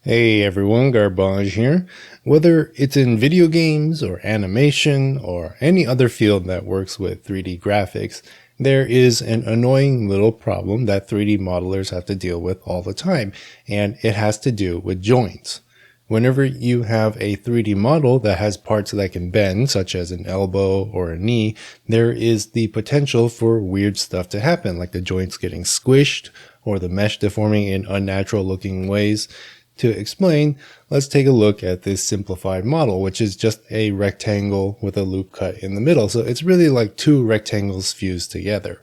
Hey everyone, Garbage here. Whether it's in video games or animation or any other field that works with 3D graphics, there is an annoying little problem that 3D modelers have to deal with all the time, and it has to do with joints. Whenever you have a 3D model that has parts that can bend, such as an elbow or a knee, there is the potential for weird stuff to happen, like the joints getting squished or the mesh deforming in unnatural looking ways. To explain, let's take a look at this simplified model, which is just a rectangle with a loop cut in the middle. So it's really like two rectangles fused together.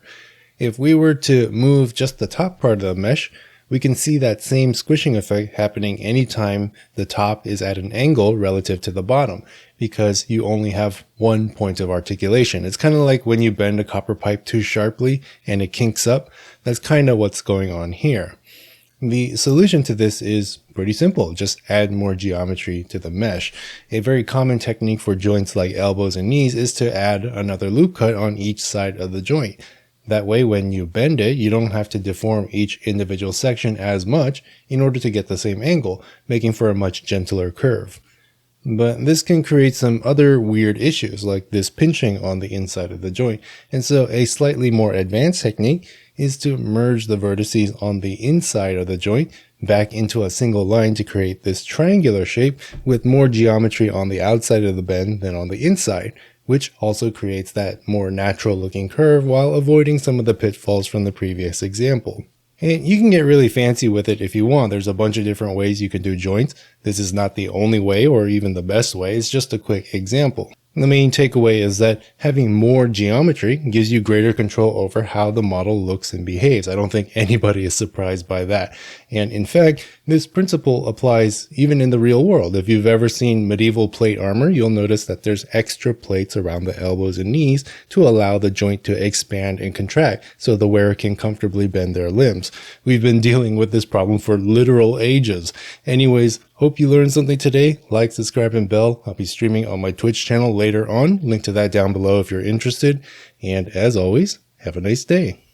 If we were to move just the top part of the mesh, we can see that same squishing effect happening anytime the top is at an angle relative to the bottom, because you only have one point of articulation. It's kind of like when you bend a copper pipe too sharply and it kinks up. That's kind of what's going on here. The solution to this is pretty simple. Just add more geometry to the mesh. A very common technique for joints like elbows and knees is to add another loop cut on each side of the joint. That way, when you bend it, you don't have to deform each individual section as much in order to get the same angle, making for a much gentler curve. But this can create some other weird issues, like this pinching on the inside of the joint. And so a slightly more advanced technique is to merge the vertices on the inside of the joint back into a single line to create this triangular shape with more geometry on the outside of the bend than on the inside, which also creates that more natural looking curve while avoiding some of the pitfalls from the previous example. And you can get really fancy with it if you want. There's a bunch of different ways you can do joints. This is not the only way or even the best way. It's just a quick example. The main takeaway is that having more geometry gives you greater control over how the model looks and behaves. I don't think anybody is surprised by that. And in fact, this principle applies even in the real world. If you've ever seen medieval plate armor, you'll notice that there's extra plates around the elbows and knees to allow the joint to expand and contract so the wearer can comfortably bend their limbs. We've been dealing with this problem for literal ages. Anyways, hope you learned something today. Like, subscribe, and bell. I'll be streaming on my Twitch channel later on. Link to that down below if you're interested. And as always, have a nice day.